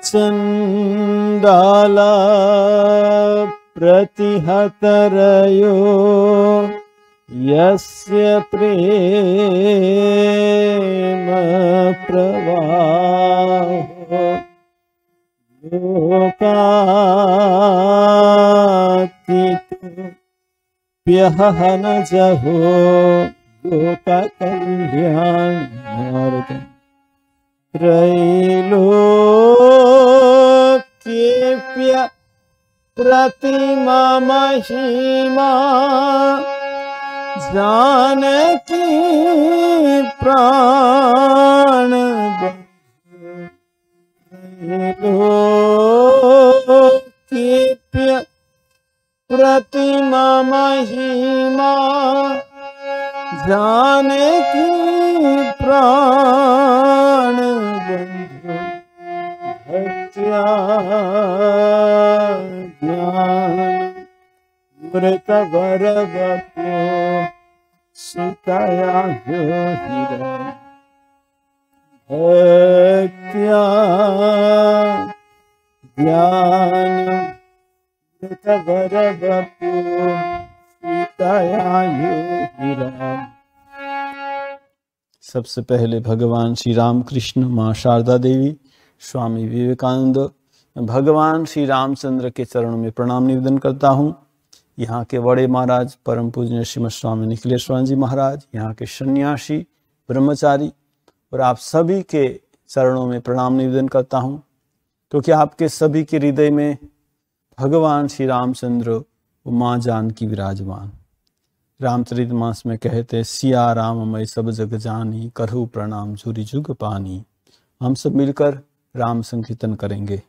चंडाला प्रतिहतरयो यस्य प्रेम प्रवाहो लोकातीतो प्यहन जहो लोककल्याणार्थं त्रैलोक्येऽप्य प्रतिमा महिमा जानकी प्राण त्रैलोक्येऽप्य प्रतिमा महिमा जानकी प्राण बंधु भक्त्या ज्ञान मृत वर बपो सुतया हीरा भक्त्या ज्ञान मृत वर बपो सुतया हीरा। सबसे पहले भगवान श्री राम कृष्ण, माँ शारदा देवी, स्वामी विवेकानंद, भगवान श्री रामचंद्र के चरणों में प्रणाम निवेदन करता हूँ। यहाँ के बड़े महाराज परम पूज्य श्रीमद स्वामी निखिलेश्वर जी महाराज, यहाँ के सन्यासी ब्रह्मचारी और आप सभी के चरणों में प्रणाम निवेदन करता हूँ, क्योंकि आपके सभी के हृदय में भगवान श्री रामचंद्र और माँ जानकी विराजमान। रामचरितमानस में कहते सिया राम मैं सब जग जानी, करहु प्रणाम झूरी जुग पानी। हम सब मिलकर राम संकीर्तन करेंगे।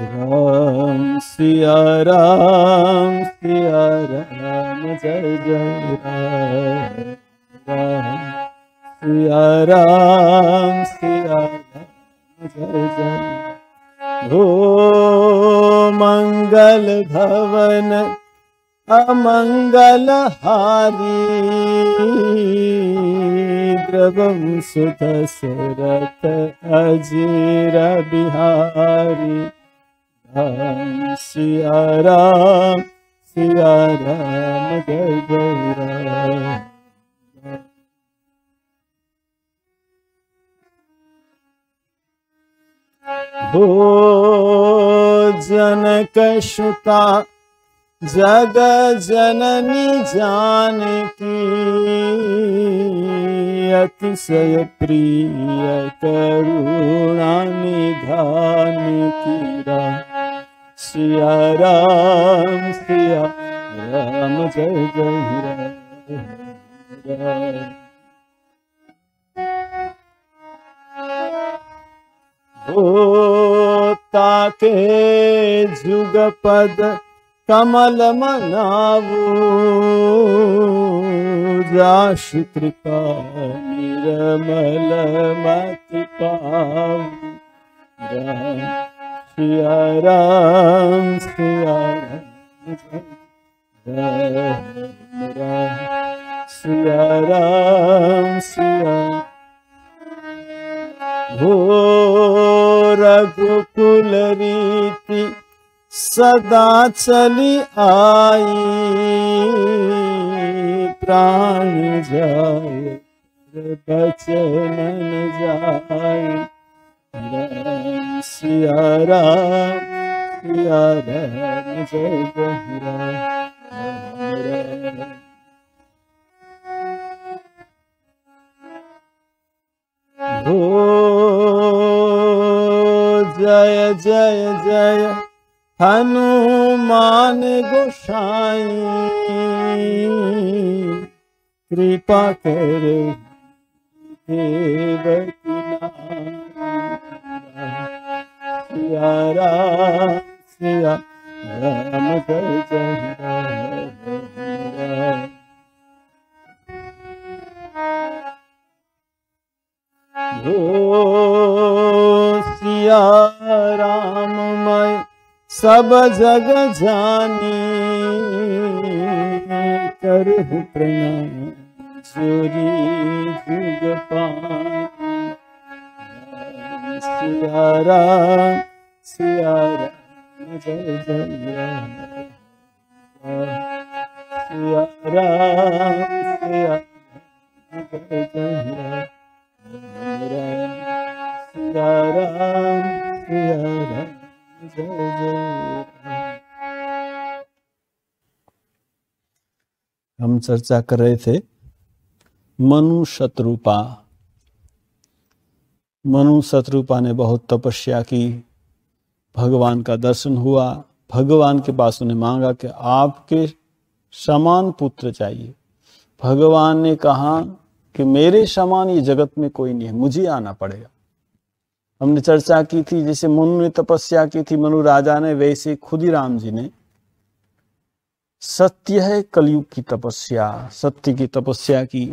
राम सिया राम जय जय राम, सिया राम जय जय। हो मंगल भवन अमंगल हारी, द्रवम सुत सरथ अजीर बिहारी। राम सिया राम जय जय राम। हो जनक सुता जग जननी जानकी, अतिशय प्रिय करुणा निधान की। सिया राम जय जय राम। हो ताके जुगपद कमल मनावू, जाश कृपा निर्मल मति पावू। राम सिया राम जय राम, सिया राम हो रघुकुल रीति सदा चली आई, प्राण जाए बचन जाए। राम सिया राम जय जय राम। हो जय जय जय हनुमान गोसाई, कृपा करे देवकी नाई। सिया राम जय जय राम। हो सिया राम मैं सब जग जानी, करहु प्रणाम जोरी जुग पानी। सिया राम जय जय राम, सिया राम जय जय राम, सिया राम जय जय राम। हम चर्चा कर रहे थे मनु शत्रुपा। मनु शत्रुपा ने बहुत तपस्या की, भगवान का दर्शन हुआ। भगवान के पास उन्हें मांगा कि आपके समान पुत्र चाहिए। भगवान ने कहा कि मेरे समान ये जगत में कोई नहीं है, मुझे आना पड़ेगा। हमने चर्चा की थी जैसे मनु ने तपस्या की थी, मनु राजा ने, वैसे खुदीराम जी ने सत्य है कलयुग की तपस्या, सत्य की तपस्या की,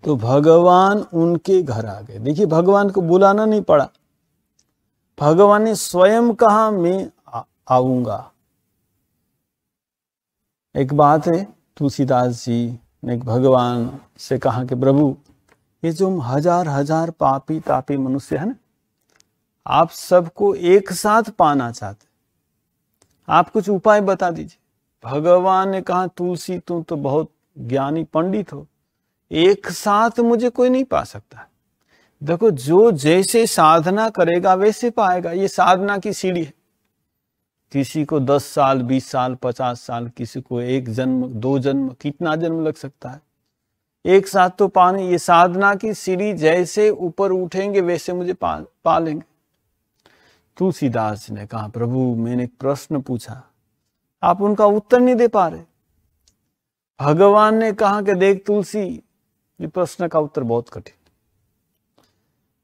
तो भगवान उनके घर आ गए। देखिए भगवान को बुलाना नहीं पड़ा, भगवान ने स्वयं कहा मैं आऊंगा। एक बात है, तुलसीदास जी ने भगवान से कहा कि प्रभु ये जो हजार हजार पापी तापी मनुष्य है ना, आप सबको एक साथ पाना चाहते, आप कुछ उपाय बता दीजिए। भगवान ने कहा तुलसी तुम तो बहुत ज्ञानी पंडित हो, एक साथ मुझे कोई नहीं पा सकता। देखो जो जैसे साधना करेगा वैसे पाएगा, ये साधना की सीढ़ी है। किसी को 10 साल 20 साल 50 साल, किसी को 1 जन्म 2 जन्म, कितना जन्म लग सकता है, एक साथ तो पाने। ये साधना की सीढ़ी, जैसे ऊपर उठेंगे वैसे मुझे पा लेंगे। तुलसीदास ने कहा प्रभु मैंने एक प्रश्न पूछा, आप उनका उत्तर नहीं दे पा रहे। भगवान ने कहा कि देख तुलसी, ये प्रश्न का उत्तर बहुत कठिन।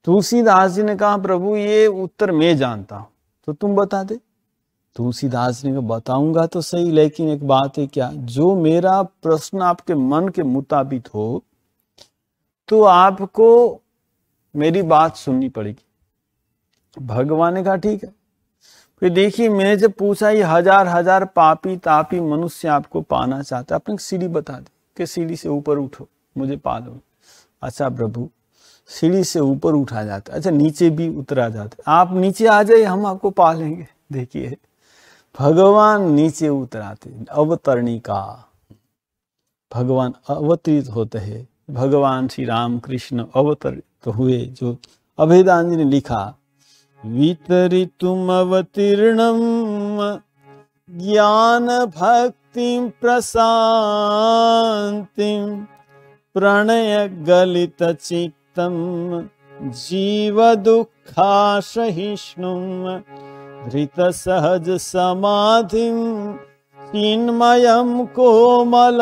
तुलसीदास जी ने कहा प्रभु ये उत्तर मैं जानता हूं, तो तुम बता दे। तुलसीदास ने कहा बताऊंगा तो सही, लेकिन एक बात है क्या, जो मेरा प्रश्न आपके मन के मुताबिक हो तो आपको मेरी बात सुननी पड़ेगी। भगवान ने कहा ठीक है। फिर देखिए मैंने जब पूछा ये हजार हजार पापी तापी मनुष्य आपको पाना चाहता है, अपनी सीढ़ी बता दे कि सीढ़ी से ऊपर उठो मुझे पा लो। अच्छा प्रभु सीढ़ी से ऊपर उठा जाता, अच्छा नीचे भी उतरा जाता, आप नीचे आ जाइए हम आपको पा लेंगे। देखिए भगवान नीचे उतराते, अवतरणिका, भगवान अवतरित होते हैं। भगवान श्री राम कृष्ण अवतरित हुए, जो अभेदान जी ने लिखा, वितरितुम अवतीर्णम ज्ञान भक्ति प्रशांतिम प्रणय गलित चित्तम जीव दुःखासहिष्णुम धृत सहज समाधिम चिन्मयम कोमलांगम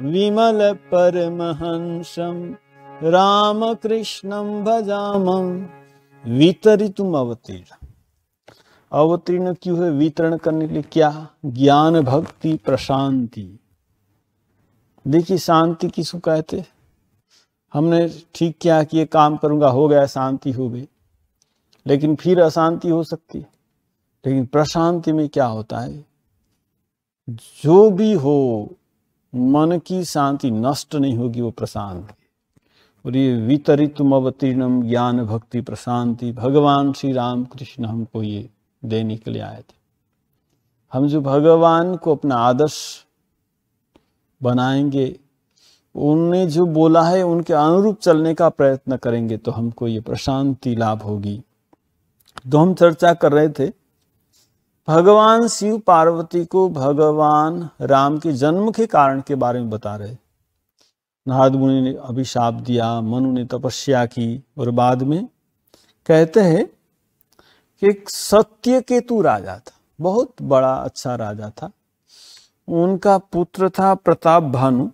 विमल परमहंसम रामकृष्णं भजामं। वितरितुम अवतीर्ण, अवतीर्ण क्यों है, वितरण करने के लिए। क्या, ज्ञान भक्ति प्रशांति। देखिए शांति किसको कहते, हमने ठीक किया कि ये काम करूंगा हो गया, शांति हो गई, लेकिन फिर अशांति हो सकती है। लेकिन प्रशांति में क्या होता है, जो भी हो मन की शांति नष्ट नहीं होगी, वो प्रशांत है। और ये वितरितुम अवतीर्णम ज्ञान भक्ति प्रशांति, भगवान श्री राम कृष्ण हमको ये देने के लिए आए थे। हम जो भगवान को अपना आदर्श बनाएंगे, उनने जो बोला है उनके अनुरूप चलने का प्रयत्न करेंगे, तो हमको ये प्रशांति लाभ होगी। तो हम चर्चा कर रहे थे भगवान शिव पार्वती को भगवान राम के जन्म के कारण के बारे में बता रहे। नारद मुनि ने अभिशाप दिया, मनु ने तपस्या की, और बाद में कहते हैं कि एक सत्यकेतु राजा था, बहुत बड़ा अच्छा राजा था। उनका पुत्र था प्रताप भानु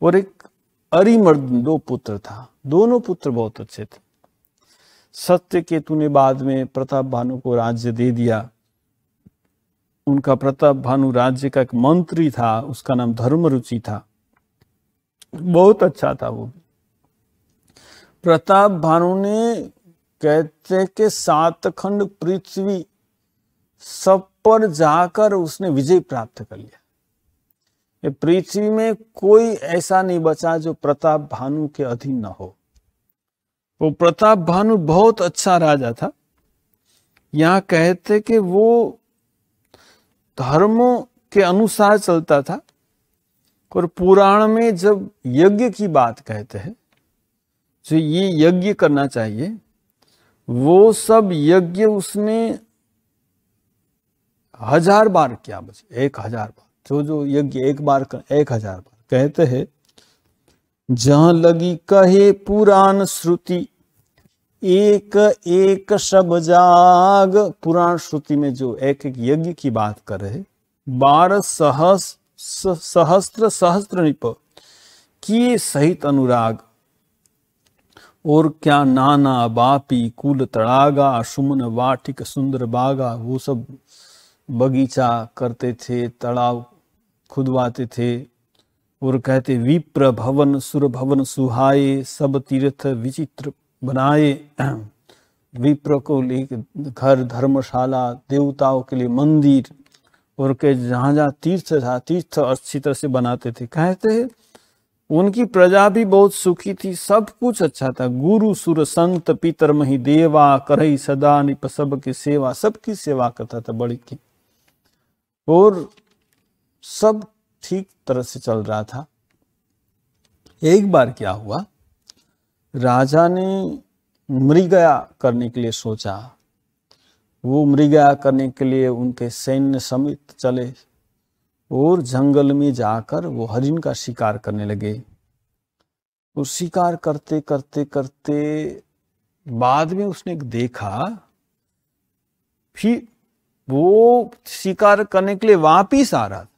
और एक अरिमर्दन, 2 पुत्र था। दोनों पुत्र बहुत अच्छे थे। सत्यकेतु ने बाद में प्रताप भानु को राज्य दे दिया। उनका प्रताप भानु राज्य का एक मंत्री था, उसका नाम धर्मरुचि था, बहुत अच्छा था वो भी। प्रताप भानु ने कहते कि 7 खंड पृथ्वी सब पर जाकर उसने विजय प्राप्त कर लिया। ये पृथ्वी में कोई ऐसा नहीं बचा जो प्रताप भानु के अधीन न हो। वो प्रताप भानु बहुत अच्छा राजा था। यहाँ कहते कि वो धर्मों के अनुसार चलता था। और पुराण में जब यज्ञ की बात कहते हैं, जो ये यज्ञ करना चाहिए, वो सब यज्ञ उसने 1000 बार किया। बस 1000 बार, जो यज्ञ एक बार कर 1000 बार। कहते हैं जहां लगी कहे पुराण श्रुति, एक एक सब जाग। पुराण श्रुति में जो एक एक यज्ञ की बात कर रहे, 12 सहस्त्र निप किए सहित अनुराग। और क्या नाना बापी कुल तड़ागा, सुमन वाटिक सुंदर बागा। वो सब बगीचा करते थे, तालाब खुदवाते थे। और कहते विप्र भवन सुर भवन सुहाए, सब तीर्थ विचित्र बनाए। विप्र को लिए घर, धर्मशाला, देवताओं के लिए मंदिर, और के जहाँ जहाँ तीर्थ था, तीर्थ अच्छी तरह से बनाते थे। कहते हैं उनकी प्रजा भी बहुत सुखी थी, सब कुछ अच्छा था। गुरु सुर संत पितर मही देवा, करई सदा निप सब की सेवा। सबकी सेवा करता था बड़ी की, और सब ठीक तरह से चल रहा था। एक बार क्या हुआ, राजा ने मृगया करने के लिए सोचा। वो मृगया करने के लिए उनके सैन्य समेत चले और जंगल में जाकर वो हरिण का शिकार करने लगे। वो शिकार करते करते करते बाद में उसने देखा, फिर वो शिकार करने के लिए वापिस आ रहा था।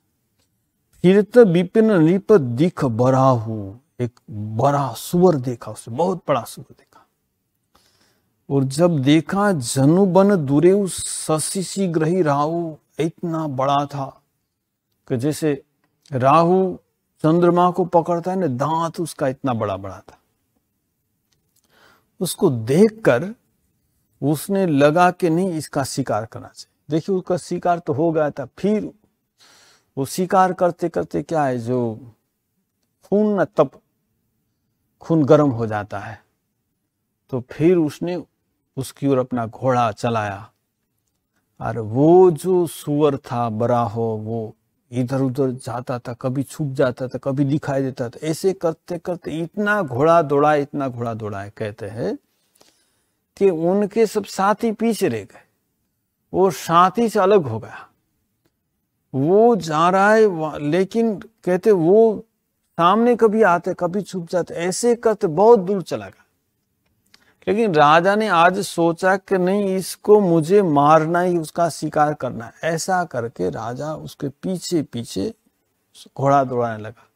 फिर तो विपिन नृप दिख बराहु, एक बड़ा सुअर देखा, उससे बहुत बड़ा सुअर देखा। और जब देखा जनु बन दूरे उस शशि ग्रही राहु, इतना बड़ा था कि जैसे राहु चंद्रमा को पकड़ता है ना, दांत उसका इतना बड़ा बड़ा था। उसको देखकर उसने लगा कि नहीं, इसका शिकार करना चाहिए। देखिए उसका शिकार तो हो गया था। फिर वो शिकार करते करते क्या है, जो खून न तब खून गर्म हो जाता है, तो फिर उसने उसकी ओर अपना घोड़ा चलाया। और वो जो सुअर था बड़ा हो, वो इधर उधर जाता था, कभी छुप जाता था, कभी दिखाई देता था। ऐसे करते करते इतना घोड़ा दौड़ा, इतना घोड़ा दौड़ा, कहते हैं कि उनके सब साथी पीछे रह गए, वो साथी से अलग हो गया। वो जा रहा है, लेकिन कहते वो सामने कभी आते, कभी छुप जाते, ऐसे करते बहुत दूर चला गया। लेकिन राजा ने आज सोचा कि नहीं, इसको मुझे मारना ही, उसका शिकार करना है। ऐसा करके राजा उसके पीछे पीछे घोड़ा दौड़ाने लगा।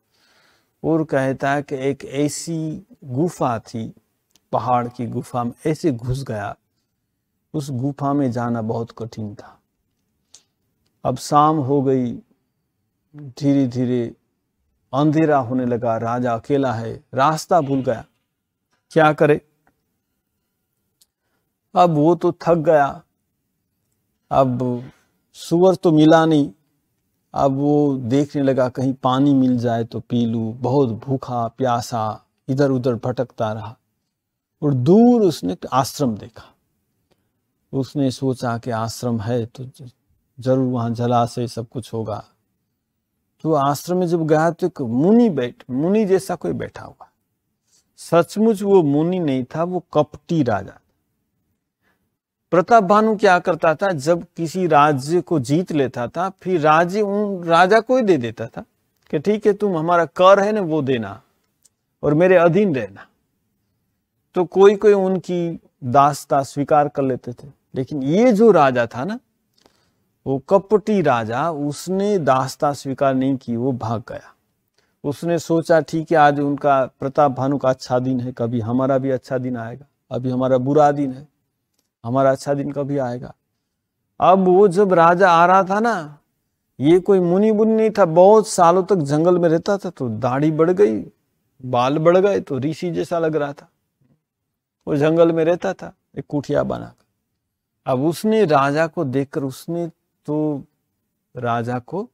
और कहता है कि एक ऐसी गुफा थी, पहाड़ की गुफा में ऐसे घुस गया। उस गुफा में जाना बहुत कठिन था। अब शाम हो गई, धीरे धीरे अंधेरा होने लगा। राजा अकेला है, रास्ता भूल गया, क्या करे। अब वो तो थक गया, अब सुअर तो मिला नहीं। अब वो देखने लगा कहीं पानी मिल जाए तो पी लूं। बहुत भूखा प्यासा इधर उधर भटकता रहा। और दूर उसने आश्रम देखा। उसने सोचा कि आश्रम है तो जरूर वहां जलाशय सब कुछ होगा। तो आश्रम में जब गया तो एक मुनि जैसा कोई बैठा हुआ। सचमुच वो मुनि नहीं था, वो कपटी राजा। प्रताप भानु क्या करता था, जब किसी राज्य को जीत लेता था, फिर राज्य उन राजा को ही दे देता था कि ठीक है, तुम हमारा कर है ना वो देना और मेरे अधीन रहना। तो कोई कोई उनकी दासता स्वीकार कर लेते थे। लेकिन ये जो राजा था ना, वो कपटी राजा, उसने दासता स्वीकार नहीं की, वो भाग गया। उसने सोचा ठीक है, आज उनका प्रताप भानु का अच्छा दिन है, कभी हमारा भी अच्छा दिन आएगा। अभी हमारा बुरा दिन है, हमारा अच्छा दिन कभी आएगा। अब वो जब राजा आ रहा था ना, ये कोई मुनि बुनि नहीं था, बहुत सालों तक जंगल में रहता था, तो दाढ़ी बढ़ गई, बाल बढ़ गए, तो ऋषि जैसा लग रहा था। वो जंगल में रहता था एक कुटिया बनाकर। अब उसने राजा को देखकर उसने तो राजा को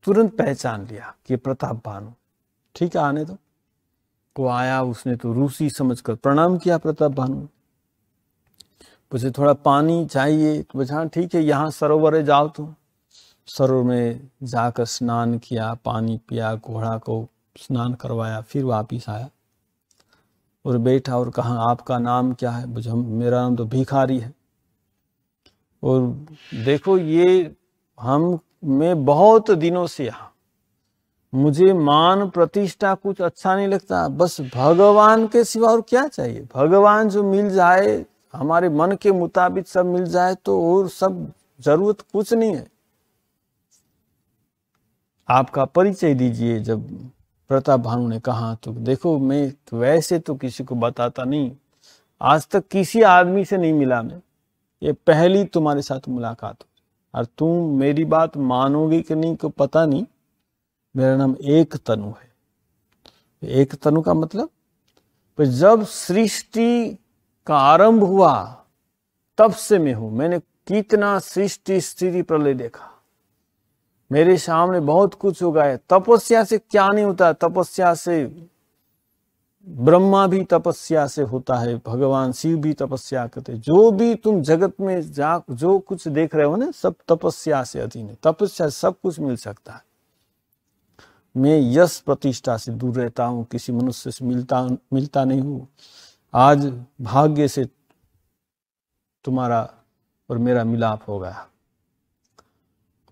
तुरंत पहचान लिया कि प्रताप भानु, ठीक है आने दो। वो आया, उसने तो रूसी समझकर प्रणाम किया प्रताप भानु। मुझे थोड़ा पानी चाहिए, तो बोला ठीक है यहाँ सरोवर है जाओ तुम। सरोवर में जाकर स्नान किया, पानी पिया, घोड़ा को स्नान करवाया, फिर वापिस आया और बैठा और कहा आपका नाम क्या है? मुझे मेरा नाम तो भिखारी है। और देखो ये मैं बहुत दिनों से यहाँ, मुझे मान प्रतिष्ठा कुछ अच्छा नहीं लगता, बस भगवान के सिवा और क्या चाहिए। भगवान जो मिल जाए, हमारे मन के मुताबिक सब मिल जाए तो और सब जरूरत कुछ नहीं है। आपका परिचय दीजिए। जब प्रताप भानु ने कहा तो देखो मैं तो वैसे तो किसी को बताता नहीं, आज तक किसी आदमी से नहीं मिला मैं, ये पहली तुम्हारे साथ मुलाकात हो और तुम मेरी बात मानोगे कि नहीं को पता नहीं। मेरा नाम एक तनु है। एक तनु का मतलब जब सृष्टि का आरंभ हुआ तब से मैं हूं। मैंने कितना सृष्टि स्थिति प्रलय देखा, मेरे सामने बहुत कुछ हो गया। तपस्या से क्या नहीं होता, तपस्या से ब्रह्मा भी तपस्या से होता है, भगवान शिव भी तपस्या करते। जो भी तुम जगत में जो कुछ देख रहे हो ना, सब तपस्या से अधीन है। तपस्या से सब कुछ मिल सकता है। मैं यश प्रतिष्ठा से दूर रहता हूं, किसी मनुष्य से मिलता नहीं हूं। आज भाग्य से तुम्हारा और मेरा मिलाप हो गया।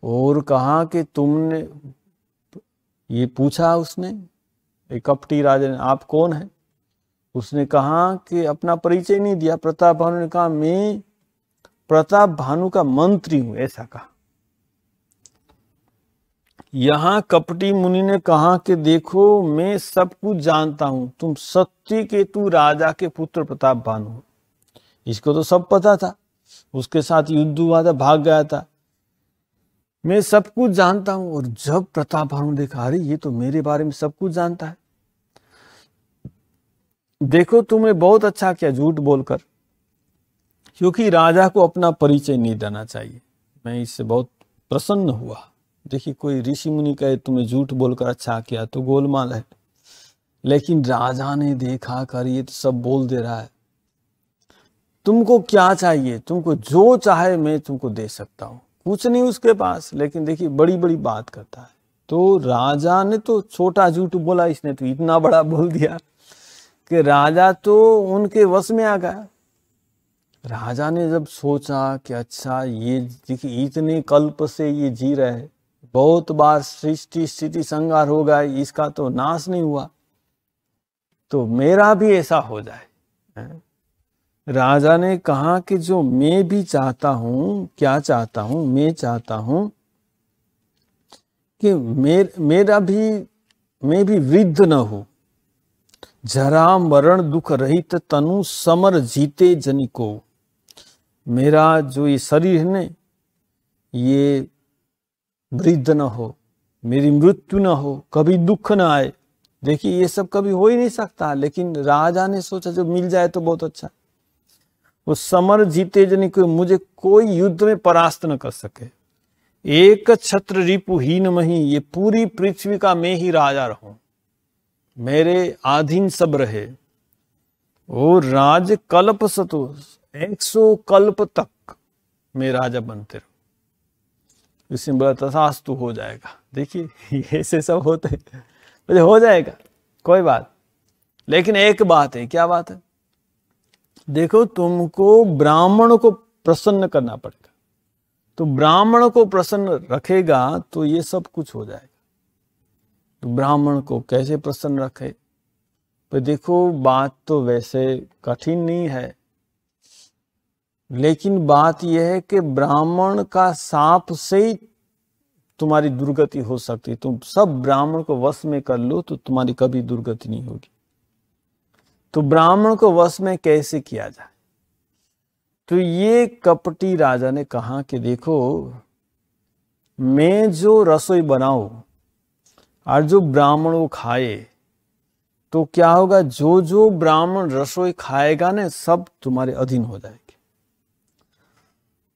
और कहा कि तुमने, ये पूछा उसने, एक कपटी राजा ने, आप कौन है? उसने कहा कि अपना परिचय नहीं दिया। प्रताप भानु ने कहा मैं प्रताप भानु का मंत्री हूं, ऐसा कहा। यहां कपटी मुनि ने कहा कि देखो मैं सब कुछ जानता हूं, तुम सत्य केतु राजा के पुत्र प्रताप भानु हो। इसको तो सब पता था, उसके साथ युद्ध हुआ था, भाग गया था। मैं सब कुछ जानता हूं। और जब प्रताप भानु ने देखा अरे ये तो मेरे बारे में सब कुछ जानता है, देखो तुमने बहुत अच्छा किया झूठ बोलकर, क्योंकि राजा को अपना परिचय नहीं देना चाहिए। मैं इससे बहुत प्रसन्न हुआ। देखिए कोई ऋषि मुनि कहे तुम्हें झूठ बोलकर अच्छा किया तो गोलमाल है, लेकिन राजा ने देखा कर ये तो सब बोल दे रहा है, तुमको क्या चाहिए, तुमको जो चाहे मैं तुमको दे सकता हूं। कुछ नहीं उसके पास, लेकिन देखिए बड़ी बड़ी बात करता है। तो राजा ने तो छोटा झूठ बोला, इसने तो इतना बड़ा बोल दिया कि राजा तो उनके वश में आ गया। राजा ने जब सोचा कि अच्छा ये देखिए इतने कल्प से ये जी रहे हैं, बहुत बार सृष्टि स्थिति संहार हो गया, इसका तो नाश नहीं हुआ, तो मेरा भी ऐसा हो जाए। राजा ने कहा कि जो मैं भी चाहता हूं, क्या चाहता हूं, मैं चाहता हूं कि मैं भी वृद्ध न हो, जरा मरण दुख रहित तनु समर जीते जनिको। मेरा जो ये शरीर है न, ये वृद्ध न हो, मेरी मृत्यु न हो, कभी दुख न आए। देखिए ये सब कभी हो ही नहीं सकता, लेकिन राजा ने सोचा जो मिल जाए तो बहुत अच्छा। वो समर जीते जनिको, मुझे कोई युद्ध में परास्त न कर सके। एक छत्र रिपुहीन मही, ये पूरी पृथ्वी का मैं ही राजा रहूं, मेरे अधीन सब रहे। और राज कल्प सतो, 100 कल्प तक मैं राजा बनते रहूं। इसमें बोला तथास्तु हो जाएगा। देखिए ऐसे सब होते हैं, हो जाएगा कोई बात। लेकिन एक बात है, क्या बात है? देखो तुमको ब्राह्मण को प्रसन्न करना पड़ेगा, तो ब्राह्मण को प्रसन्न रखेगा तो ये सब कुछ हो जाएगा। तो ब्राह्मण को कैसे प्रसन्न रखे? तो देखो बात तो वैसे कठिन नहीं है, लेकिन बात यह है कि ब्राह्मण का शाप से ही तुम्हारी दुर्गति हो सकती है। तुम सब ब्राह्मण को वश में कर लो तो तुम्हारी कभी दुर्गति नहीं होगी। तो ब्राह्मण को वश में कैसे किया जाए? तो ये कपटी राजा ने कहा कि देखो मैं जो रसोई बनाऊं और जो ब्राह्मण को खाए, तो क्या होगा, जो जो ब्राह्मण रसोई खाएगा ना सब तुम्हारे अधीन हो जाएंगे,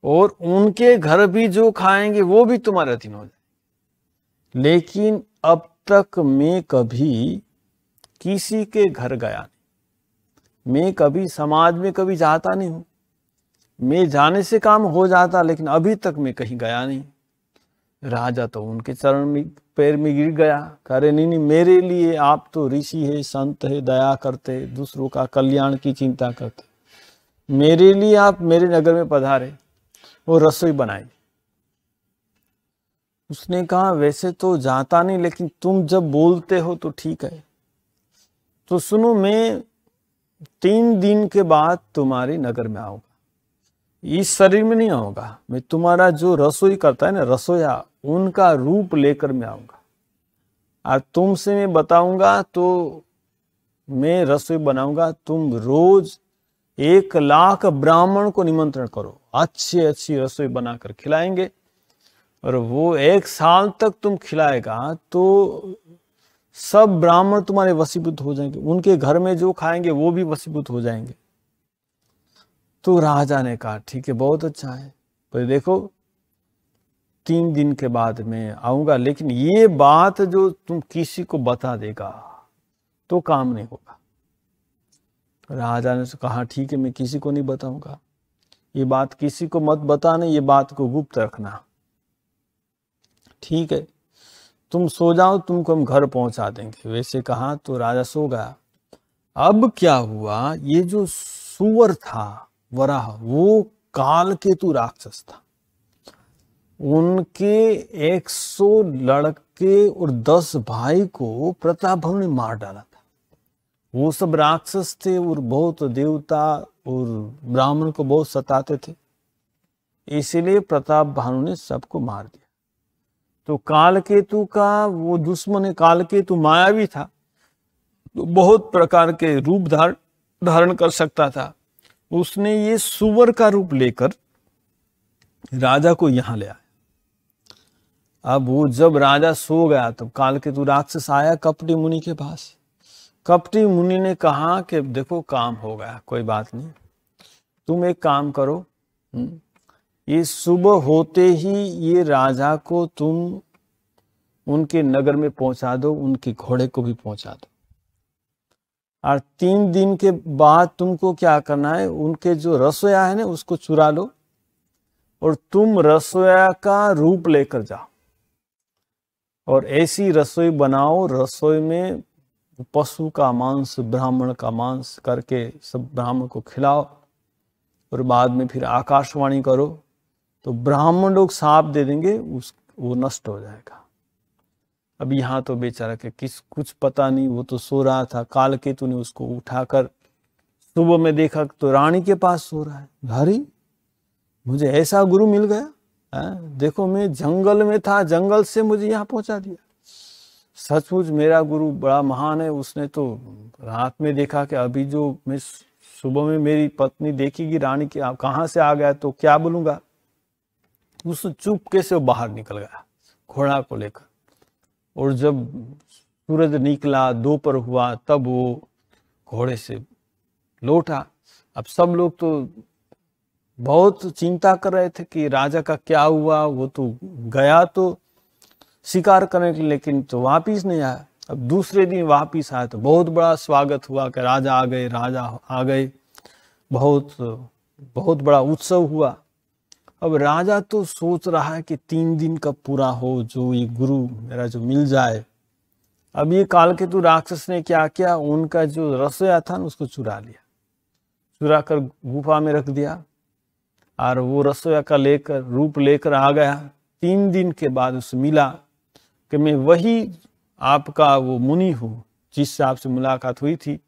और उनके घर भी जो खाएंगे वो भी तुम्हारे अधीन हो जाएंगे। लेकिन अब तक मैं कभी किसी के घर गया नहीं, मैं कभी समाज में कभी जाता नहीं हूं, मैं जाने से काम हो जाता, लेकिन अभी तक मैं कहीं गया नहीं। राजा तो उनके चरण में पैर में गिर गया, कह रहे नहीं नहीं, मेरे लिए आप तो ऋषि है, संत है, दया करते, दूसरों का कल्याण की चिंता करते, मेरे लिए आप मेरे नगर में पधारे और रसोई बनाई। उसने कहा वैसे तो जाता नहीं, लेकिन तुम जब बोलते हो तो ठीक है। तो सुनो, मैं 3 दिन के बाद तुम्हारे नगर में आऊंगा, इस शरीर में नहीं आऊंगा, मैं तुम्हारा जो रसोई करता है ना, रसोया, उनका रूप लेकर मैं आऊंगा, और तुमसे मैं बताऊंगा तो मैं रसोई बनाऊंगा। तुम रोज 1 लाख ब्राह्मण को निमंत्रण करो, अच्छी अच्छी रसोई बनाकर खिलाएंगे, और वो 1 साल तक तुम खिलाएगा तो सब ब्राह्मण तुम्हारे वशीभूत हो जाएंगे, उनके घर में जो खाएंगे वो भी वशीभूत हो जाएंगे। तो राजा ने कहा ठीक है, बहुत अच्छा है, पर देखो 3 दिन के बाद मैं आऊंगा, लेकिन ये बात जो तुम किसी को बता देगा तो काम नहीं होगा। राजा ने कहा ठीक है, मैं किसी को नहीं बताऊंगा, ये बात किसी को मत बताना, ये बात को गुप्त रखना। ठीक है, तुम सो जाओ, तुमको हम घर पहुंचा देंगे। वैसे कहा तो राजा सो गया। अब क्या हुआ, ये जो सुअर था वराह, वो कालकेतु राक्षस था, उनके 100 लड़के और 10 भाई को प्रताप भानु ने मार डाला था। वो सब राक्षस थे और बहुत देवता और ब्राह्मण को बहुत सताते थे, इसीलिए प्रताप भानु ने सबको मार दिया। तो कालकेतु का वो दुश्मन है, कालकेतु मायावी था, तो बहुत प्रकार के रूप धारण कर सकता था। उसने ये सुअर का रूप लेकर राजा को यहां ले आया। अब वो जब राजा सो गया तो कालकेतु राक्षस आया कपटी मुनि के पास। कपटी मुनि ने कहा कि देखो काम हो गया, कोई बात नहीं, तुम एक काम करो, ये सुबह होते ही ये राजा को तुम उनके नगर में पहुंचा दो, उनके घोड़े को भी पहुंचा दो, और 3 दिन के बाद तुमको क्या करना है, उनके जो रसोया है ना उसको चुरा लो, और तुम रसोया का रूप लेकर जाओ, और ऐसी रसोई बनाओ, रसोई में पशु का मांस, ब्राह्मण का मांस करके सब ब्राह्मण को खिलाओ, और बाद में फिर आकाशवाणी करो, तो ब्राह्मण लोग साप दे देंगे, वो नष्ट हो जाएगा। अब यहाँ तो बेचारा के कुछ पता नहीं, वो तो सो रहा था। कालकेतु ने उसको उठाकर सुबह में देखा तो रानी के पास सो रहा है। अरे मुझे ऐसा गुरु मिल गया, देखो मैं जंगल में था, जंगल से मुझे यहाँ पहुंचा दिया। सचमुच मेरा गुरु बड़ा महान है। उसने तो रात में देखा कि अभी जो मैं सुबह में मेरी पत्नी देखेगी रानी की कहाँ से आ गया तो क्या बोलूंगा। उस चुपके से वो बाहर निकल गया घोड़ा को लेकर, और जब सूरज निकला, दोपहर हुआ, तब वो घोड़े से लौटा। अब सब लोग तो बहुत चिंता कर रहे थे कि राजा का क्या हुआ, वो तो गया तो शिकार करने के लिए, लेकिन तो वापिस नहीं आया। अब दूसरे दिन वापिस आया तो बहुत बड़ा स्वागत हुआ कि राजा आ गए, राजा आ गए, बहुत बहुत बड़ा उत्सव हुआ। अब राजा तो सोच रहा है कि 3 दिन का पूरा हो, जो ये गुरु मेरा जो मिल जाए। अब ये कालकेतु राक्षस ने क्या किया, उनका जो रसोया था ना उसको चुरा लिया, चुरा कर गुफा में रख दिया, और वो रसोया का लेकर रूप लेकर आ गया। 3 दिन के बाद उसे मिला कि मैं वही आपका वो मुनि हूँ जिससे आपसे मुलाकात हुई थी।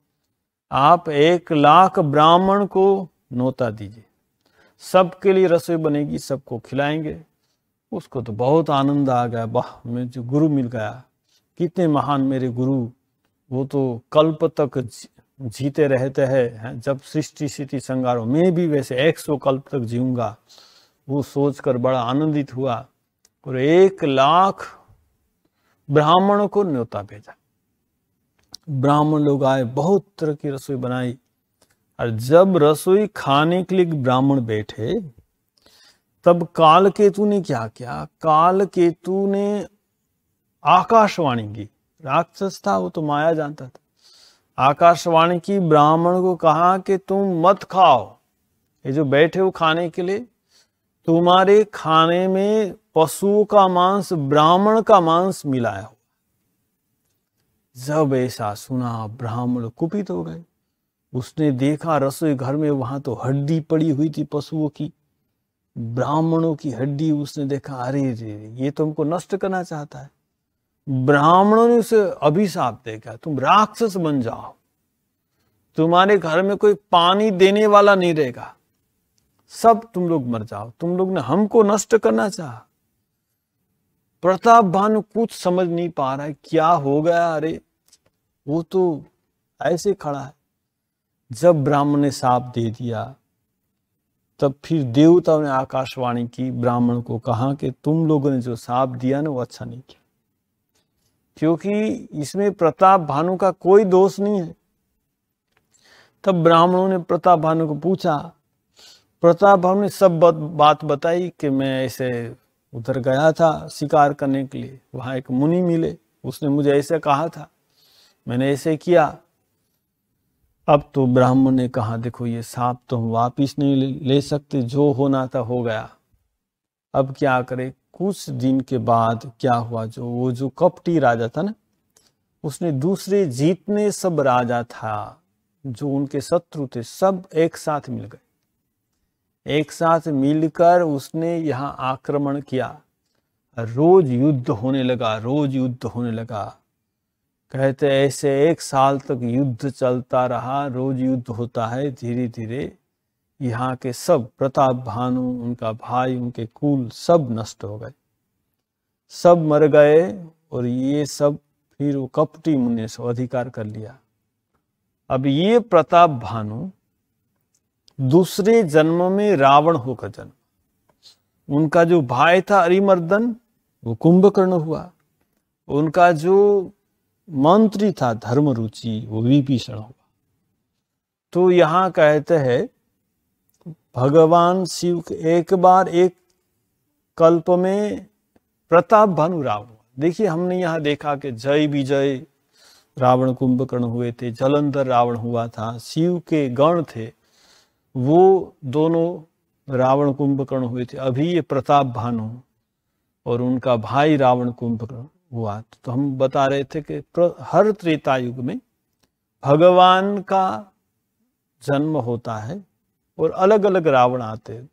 आप 1 लाख ब्राह्मण को न्योता दीजिए, सबके लिए रसोई बनेगी, सबको खिलाएंगे। उसको तो बहुत आनंद आ गया, वाह मैं जो गुरु मिल गया, कितने महान मेरे गुरु, वो तो कल्प तक जीते रहते हैं, जब सृष्टि स्थिति संहार हो, मैं भी वैसे 100 कल्प तक जीऊंगा। वो सोचकर बड़ा आनंदित हुआ और 1 लाख ब्राह्मणों को न्योता भेजा। ब्राह्मण लोग आए, बहुत तरह की रसोई बनाई। और जब रसोई खाने के लिए ब्राह्मण बैठे, तब कालकेतु ने क्या किया? कालकेतु ने आकाशवाणी की। राक्षस था वो, तो माया जानता था। आकाशवाणी की, ब्राह्मण को कहा कि तुम मत खाओ, ये जो बैठे हो खाने के लिए, तुम्हारे खाने में पशुओं का मांस, ब्राह्मण का मांस मिलाया हो। जब ऐसा सुना, ब्राह्मण कुपित हो गए। उसने देखा रसोई घर में, वहां तो हड्डी पड़ी हुई थी पशुओं की, ब्राह्मणों की हड्डी। उसने देखा, अरे रे, ये तो हमको नष्ट करना चाहता है। ब्राह्मणों ने उसे अभिशाप देगा, तुम राक्षस बन जाओ, तुम्हारे घर में कोई पानी देने वाला नहीं रहेगा, सब तुम लोग मर जाओ, तुम लोग ने हमको नष्ट करना चाहा। प्रताप भानु कुछ समझ नहीं पा रहा है, क्या हो गया? अरे वो तो ऐसे खड़ा है। जब ब्राह्मण ने शाप दे दिया, तब फिर देवताओं ने आकाशवाणी की, ब्राह्मण को कहा कि तुम लोगों ने जो शाप दिया ना, वो अच्छा नहीं किया, क्योंकि इसमें प्रताप भानु का कोई दोष नहीं है। तब ब्राह्मणों ने प्रताप भानु को पूछा। प्रताप भानु ने सब बात बताई कि मैं ऐसे उधर गया था शिकार करने के लिए, वहां एक मुनि मिले, उसने मुझे ऐसे कहा था, मैंने ऐसे किया। अब तो ब्राह्मण ने कहा, देखो ये सांप तो हम वापिस नहीं ले सकते, जो होना था हो गया, अब क्या करें? कुछ दिन के बाद क्या हुआ, वो जो कपटी राजा था ना, उसने दूसरे जितने सब राजा था जो उनके शत्रु थे, सब एक साथ मिल गए। एक साथ मिलकर उसने यहाँ आक्रमण किया। रोज युद्ध होने लगा, रोज युद्ध होने लगा। कहते ऐसे 1 साल तक युद्ध चलता रहा, रोज युद्ध होता है। धीरे धीरे यहाँ के सब, प्रताप भानु, उनका भाई, उनके कुल सब नष्ट हो गए, सब मर गए। और ये सब फिर वो कपटी मुनि ने अधिकार कर लिया। अब ये प्रताप भानु दूसरे जन्म में रावण होकर जन्म। उनका जो भाई था अरिमर्दन, वो कुंभकर्ण हुआ। उनका जो मंत्री था धर्मरुचि, वो विभीषण हुआ। तो यहाँ कहते हैं भगवान शिव एक बार एक कल्प में प्रताप भानु रावण। देखिए हमने यहाँ देखा कि जय विजय रावण कुंभकर्ण हुए थे, जलंधर रावण हुआ था, शिव के गण थे वो दोनों रावण कुंभकर्ण हुए थे। अभी ये प्रताप भानु और उनका भाई रावण कुंभकर्ण हुआ। तो हम बता रहे थे कि हर त्रेता युग में भगवान का जन्म होता है और अलग अलग रावण आते हैं।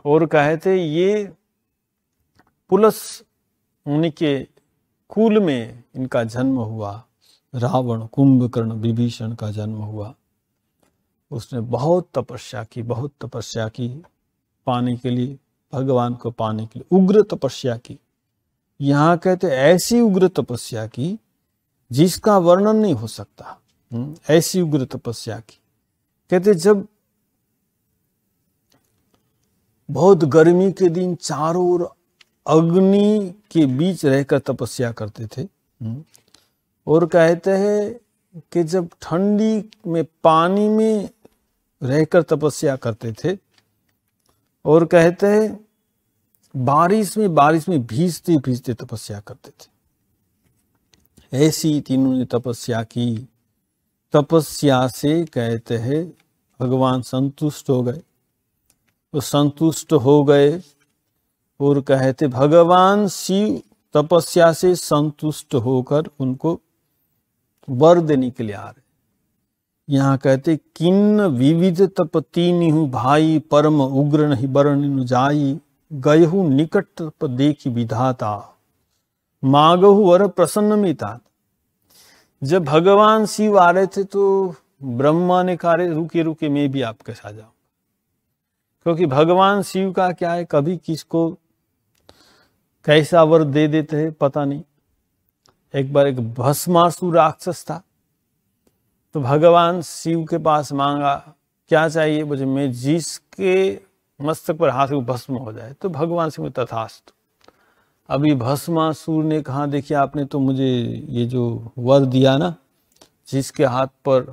और कहते ये पुलस मुनि के कुल में इनका जन्म हुआ, रावण कुंभकर्ण विभीषण का जन्म हुआ। उसने बहुत तपस्या की, बहुत तपस्या की पाने के लिए, भगवान को पाने के लिए उग्र तपस्या की। यहाँ कहते ऐसी उग्र तपस्या की जिसका वर्णन नहीं हो सकता, ऐसी उग्र तपस्या की। कहते जब बहुत गर्मी के दिन चारों ओर अग्नि के बीच रहकर तपस्या करते थे। और कहते हैं कि जब ठंडी में पानी में रहकर तपस्या करते थे। और कहते हैं बारिश में भीजते भीजते तपस्या करते थे। ऐसी तीनों ने तपस्या की। तपस्या से कहते हैं भगवान संतुष्ट हो गए। तो संतुष्ट हो गए और कहते भगवान शिव तपस्या से संतुष्ट होकर उनको वर देने के लिए आ रहे। यहाँ कहते किन्न विविध तपति निहु भाई, परम उग्र नहीं बरन जाई, गयहु निकट तप देखी विधाता, मागहु वर प्रसन्न मिता। जब भगवान शिव आ रहे थे तो ब्रह्मा ने कहा रुके रुके मैं भी आपके साथ जाऊंगा, क्योंकि भगवान शिव का क्या है, कभी किसको कैसा वर दे देते हैं पता नहीं। एक बार एक भस्मासुर राक्षस था, तो भगवान शिव के पास मांगा क्या चाहिए, बोले मैं जिसके मस्तक पर हाथ में भस्म हो जाए। तो भगवान शिव तथास्तु। अभी भस्मासुर ने कहा देखिए आपने तो मुझे ये जो वर दिया ना, जिसके हाथ पर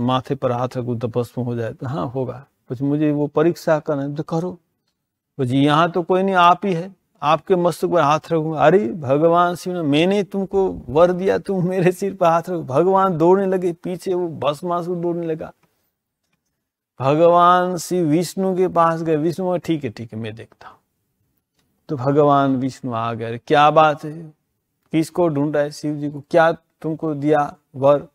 माथे पर हाथ रखूं तो भस्म हो जाए, तो हाँ होगा। कुछ मुझे वो परीक्षा करना है तो करो। जी यहाँ तो कोई नहीं, आप ही है, आपके मस्तक पर हाथ रखूंगा। अरे भगवान शिव ने, मैंने तुमको वर दिया, तुम मेरे सिर पर हाथ रखो। भगवान दौड़ने लगे पीछे, वो भस्मासुर दौड़ने लगा। भगवान शिव विष्णु के पास गए। विष्णु बोले ठीक है मैं देखता हूं। तो भगवान विष्णु आ गए। क्या बात है, किसको ढूंढ रहा है? शिव जी को। क्या तुमको दिया वर?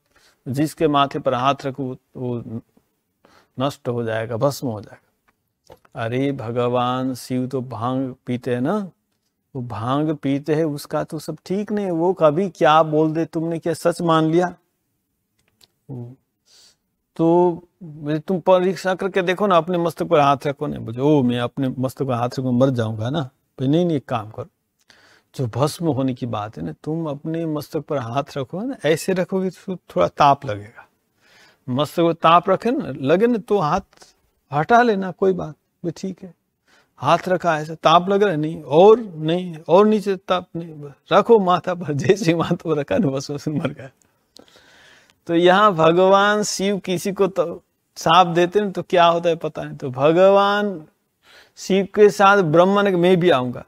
जिसके माथे पर हाथ रखो वो नष्ट हो जाएगा, भस्म हो जाएगा। अरे भगवान शिव तो भांग पीते हैं ना, वो भांग पीते हैं, उसका तो सब ठीक नहीं। वो कभी क्या बोल दे, तुमने क्या सच मान लिया? तो तुम परीक्षा करके देखो ना, अपने मस्तक पर हाथ रखो ना। बोले ओ मैं अपने मस्तक पर हाथ रखूं मर जाऊंगा ना। नहीं एक काम करो, जो भस्म होने की बात है ना, तुम अपने मस्तक पर हाथ रखो ना, ऐसे रखोगे तो थोड़ा ताप लगेगा। मस्तक पर ताप रखे ना, लगे ना तो हाथ हटा लेना, कोई बात भी, ठीक है। हाथ रखा ऐसा, ताप लग रहा है नहीं, और नीचे ताप नहीं, रखो माथा पर। जैसे माथा पर रखा ना, बस मर गया। तो यहाँ भगवान शिव किसी को तो साप देते ना तो क्या होता है पता नहीं। तो भगवान शिव के साथ ब्रह्मा ने मैं भी आऊंगा।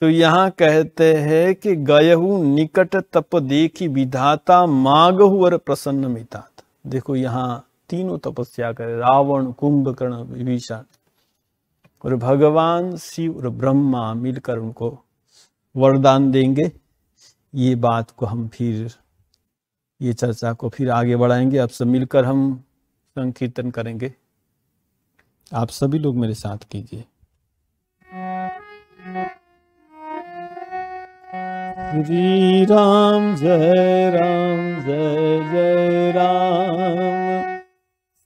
तो यहाँ कहते हैं कि गयहु निकट तप देखी विधाता मागहु और प्रसन्न मितात। देखो यहाँ तीनों तपस्या करे, रावण, कुंभकर्ण, विभीषण, और भगवान शिव और ब्रह्मा मिलकर उनको वरदान देंगे। ये बात को हम फिर, ये चर्चा को फिर आगे बढ़ाएंगे। अब सब मिलकर हम संकीर्तन करेंगे। आप सभी लोग मेरे साथ कीजिए। श्री राम जय राम जय जय राम,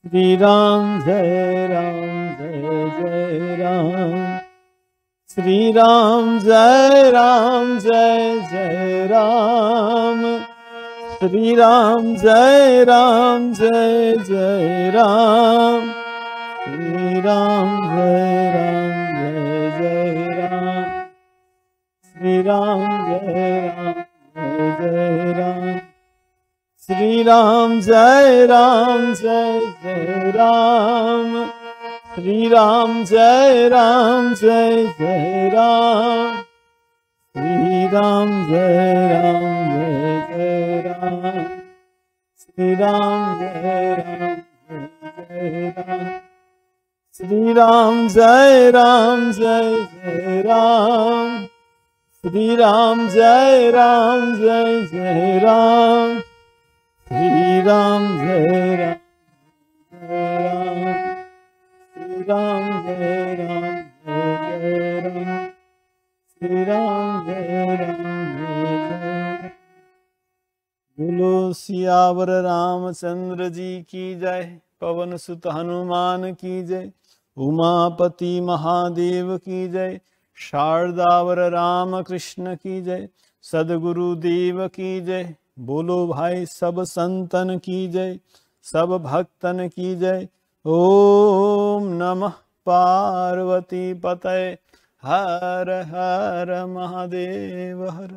श्री राम जय राम जय जय राम, श्री राम जय राम जय जय राम, श्री राम जय राम जय जय राम, श्री राम जय राम जय जय राम, श्री राम जय राम जय जय राम, श्री राम जय राम जय जय राम, श्री राम जय राम जय जय राम, श्री राम जय राम जय जय राम, श्री राम जय राम जय जय राम, श्री राम जय राम जय जय राम, श्री राम जय राम जय जय राम, श्री राम जय राम जय राम, श्री राम जय राम जय जय राम, श्री राम जय राम जय जय। बोलो सियावर रामचंद्र जी की जय, पवन सुत हनुमान की जय, उमापति महादेव की जय, शारदावर राम कृष्ण की जय, सदगुरु देव की जय। बोलो भाई सब संतन की जय, सब भक्तन की जय। ओम नमः पार्वती पतये, हर हर महादेव हर।